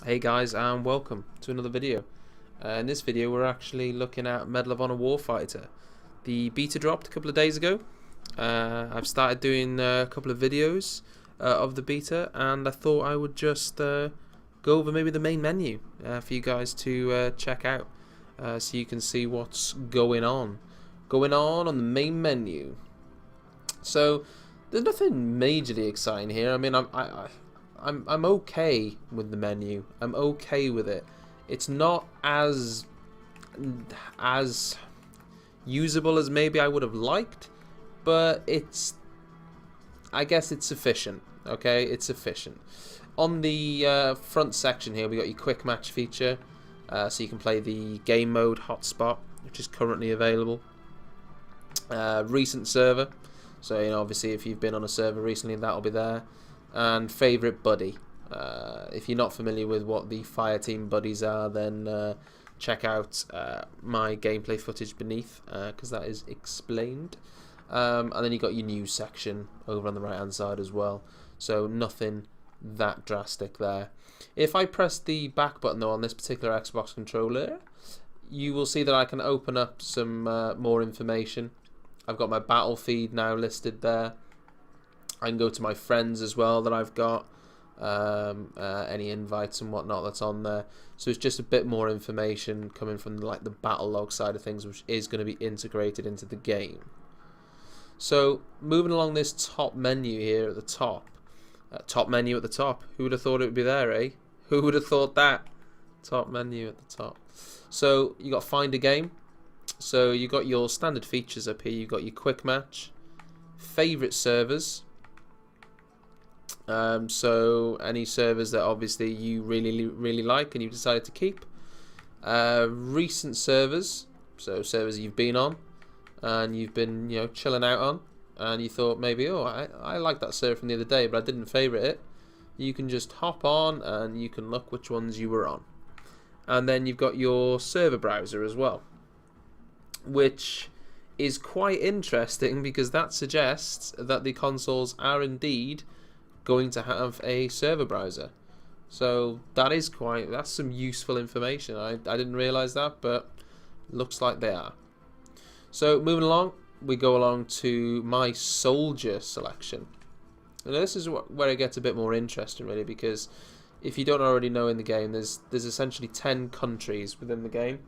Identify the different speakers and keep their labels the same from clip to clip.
Speaker 1: Hey guys, and welcome to another video. In this video we're actually looking at Medal of Honor Warfighter. The beta dropped a couple of days ago. I've started doing a couple of videos of the beta, and I thought I would just go over maybe the main menu for you guys to check out, so you can see what's going on on the main menu. So there's nothing majorly exciting here. I mean, I'm okay with the menu. I'm okay with it. It's not as usable as maybe I would have liked, but I guess it's sufficient. Okay, it's sufficient. On the front section here, we got your quick match feature, so you can play the game mode hotspot, which is currently available. Recent server, so obviously if you've been on a server recently, that'll be there. And favorite buddy. If you're not familiar with what the Fireteam buddies are, then check out my gameplay footage beneath, because that is explained. And then you got your news section over on the right hand side as well, so nothing that drastic there. If I press the back button though on this particular Xbox controller, you will see that I can open up some more information. I've got my battle feed now listed there. I can go to my friends as well that I've got, any invites and whatnot that's on there. So it's just a bit more information coming from like the battle log side of things, which is going to be integrated into the game. So moving along this top menu here at the top, who would have thought it would be there, eh? Who would have thought that? Top menu at the top. So you got find a game. So you got your standard features up here. You got your quick match, favorite servers. So any servers that obviously you really like and you decided to keep. Recent servers, so servers you've been on and you've been chilling out on, and you thought maybe, oh, I like that server from the other day but I didn't favorite it. You can just hop on and you can look which ones you were on. And then you've got your server browser as well, which is quite interesting because that suggests that the consoles are indeed going to have a server browser. So that's some useful information. I didn't realize that, but looks like they are. So moving along, we go along to my soldier selection. And this is where it gets a bit more interesting really, because if you don't already know in the game, there's essentially 10 countries within the game,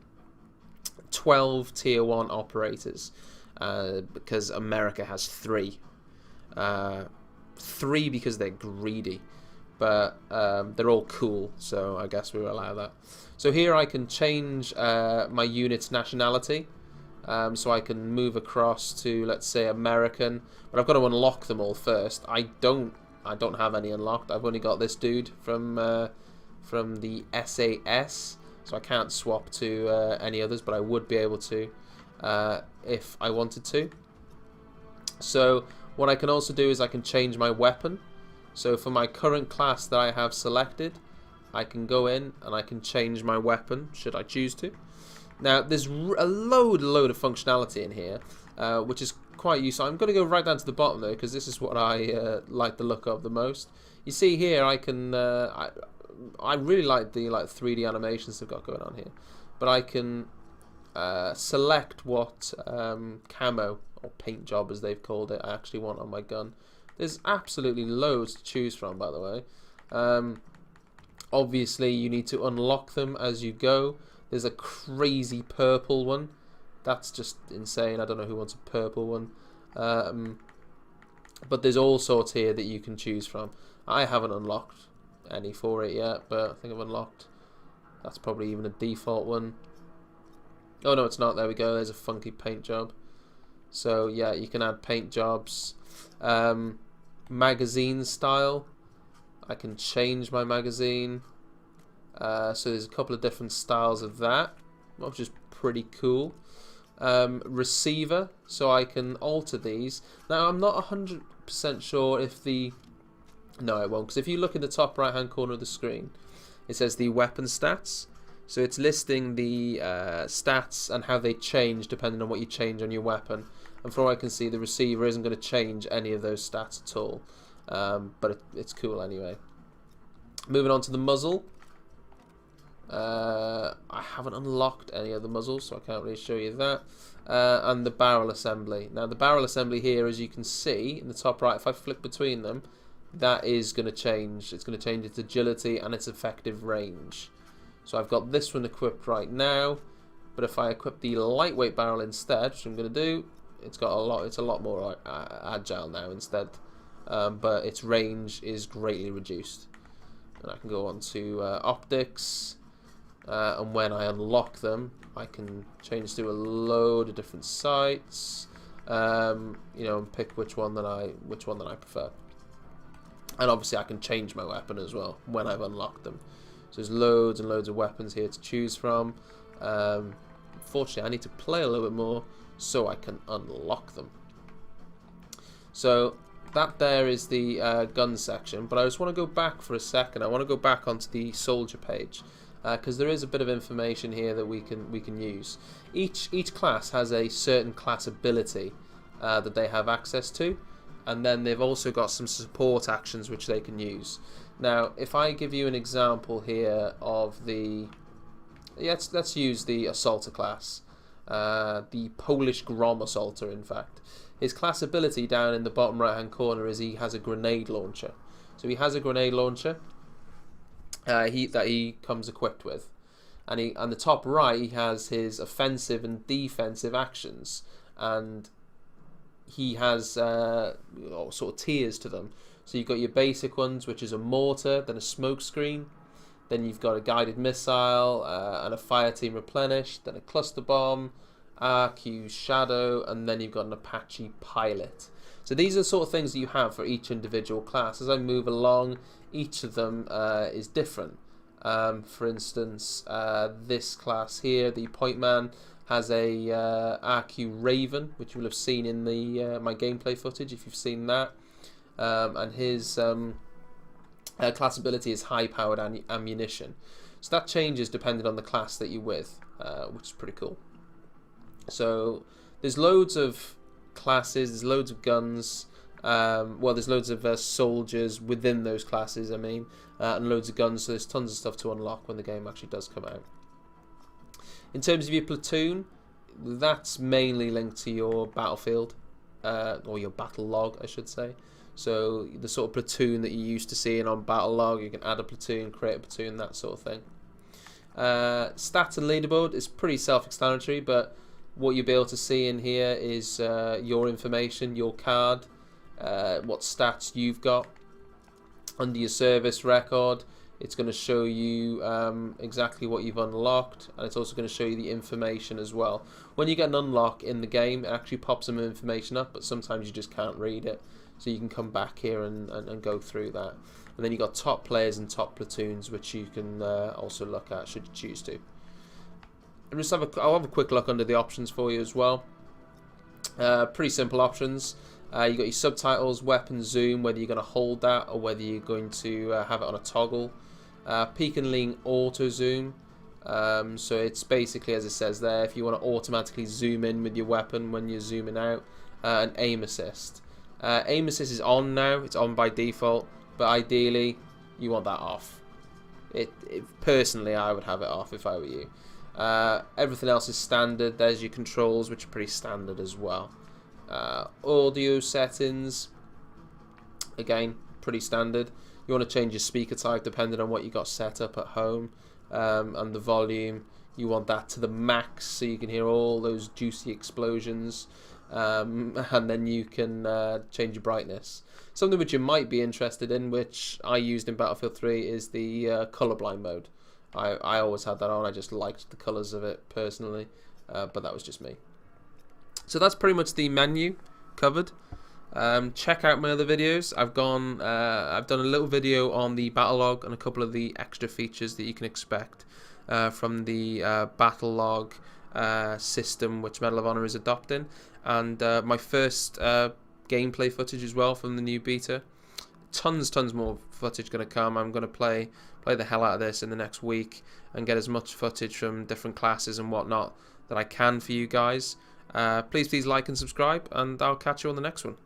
Speaker 1: 12 tier 1 operators, because America has 3. 3 because they're greedy, but they're all cool, so I guess we'll allow that. So here I can change my unit's nationality, so I can move across to, let's say, American, but I've got to unlock them all first. I don't have any unlocked. I've only got this dude from the SAS, so I can't swap to any others, but I would be able to if I wanted to. So what I can also do is I can change my weapon. So for my current class that I have selected, I can go in and I can change my weapon should I choose to. Now there's a load of functionality in here, which is quite useful. I'm going to go right down to the bottom though, because this is what I like the look of the most. You see here I can I really like the 3D animations they've got going on here, but I can select what camo or paint job as they've called it I actually want on my gun. There's absolutely loads to choose from, by the way. Obviously you need to unlock them as you go. There's a crazy purple one. That's just insane. I don't know who wants a purple one. But there's all sorts here that you can choose from. I haven't unlocked any for it yet, but I think I've unlocked. That's probably even a default one. Oh no, it's not. There we go. There's a funky paint job. So yeah, you can add paint jobs. Magazine style, I can change my magazine. So there's a couple of different styles of that, which is pretty cool. Receiver, so I can alter these. Now I'm not 100% sure if no, it won't, because if you look in the top right hand corner of the screen, it says the weapon stats. So it's listing the stats and how they change depending on what you change on your weapon. And from what I can see, the receiver isn't going to change any of those stats at all. But it's cool anyway. Moving on to the muzzle. I haven't unlocked any of the muzzles, so I can't really show you that. And the barrel assembly. Now the barrel assembly here, as you can see in the top right, if I flick between them, that is going to change. It's going to change its agility and its effective range. So I've got this one equipped right now, but if I equip the lightweight barrel instead, which I'm going to do, it's a lot more agile now instead, but its range is greatly reduced. And I can go on to optics, and when I unlock them, I can change to a load of different sights, you know, and pick which one that I prefer. And obviously I can change my weapon as well when I've unlocked them. So there's loads and loads of weapons here to choose from. Unfortunately, I need to play a little bit more so I can unlock them. So that there is the gun section, but I just want to go back for a second. I want to go back onto the soldier page, because there is a bit of information here that we can use. Each class has a certain class ability that they have access to, and then they've also got some support actions which they can use. Now, if I give you an example here of the, let's use the assaulter class, the Polish Grom assaulter. In fact, his class ability down in the bottom right hand corner is he has a grenade launcher. So he has a grenade launcher that he comes equipped with, and on the top right he has his offensive and defensive actions, and he has sort of tiers to them. So you've got your basic ones, which is a mortar, then a smoke screen, then you've got a guided missile, and a fire team replenish, then a cluster bomb, RQ shadow, and then you've got an Apache pilot. So these are the sort of things that you have for each individual class. As I move along, each of them is different. For instance, this class here, the point man, has a RQ Raven, which you will have seen in the my gameplay footage if you've seen that. And his class ability is high-powered ammunition. So that changes depending on the class that you're with, which is pretty cool. So there's loads of classes, there's loads of guns, well, there's loads of soldiers within those classes, I mean, and loads of guns, so there's tons of stuff to unlock when the game actually does come out. In terms of your platoon, that's mainly linked to your battlefield, or your battle log, I should say. So the sort of platoon that you're used to seeing on battle log, you can add a platoon, create a platoon, that sort of thing. Stats and leaderboard is pretty self-explanatory, but what you'll be able to see in here is your information, your card, what stats you've got. Under your service record, it's going to show you exactly what you've unlocked, and it's also going to show you the information as well. When you get an unlock in the game, it actually pops some information up, but sometimes you just can't read it. So you can come back here and go through that. And then you've got top players and top platoons, which you can also look at should you choose to. And just I'll have a quick look under the options for you as well. Pretty simple options. You've got your subtitles, weapon zoom, whether you're going to hold that or whether you're going to have it on a toggle. Peek and lean auto zoom. So it's basically, as it says there, if you want to automatically zoom in with your weapon when you're zooming out. And aim assist. Aim assist is on now, it's on by default, but ideally you want that off. Personally, I would have it off if I were you. Everything else is standard. There's your controls, which are pretty standard as well. Audio settings, again, pretty standard. You want to change your speaker type depending on what you got set up at home, and the volume, you want that to the max so you can hear all those juicy explosions. And then you can change your brightness. Something which you might be interested in, which I used in Battlefield 3, is the colorblind mode. I always had that on. I just liked the colors of it personally, but that was just me. So that's pretty much the menu covered. Check out my other videos. I've done a little video on the battle log and a couple of the extra features that you can expect from the battle log system which Medal of Honor is adopting, and my first gameplay footage as well from the new beta. Tons more footage going to come. I'm going to play the hell out of this in the next week and get as much footage from different classes and whatnot that I can for you guys. Please like and subscribe, and I'll catch you on the next one.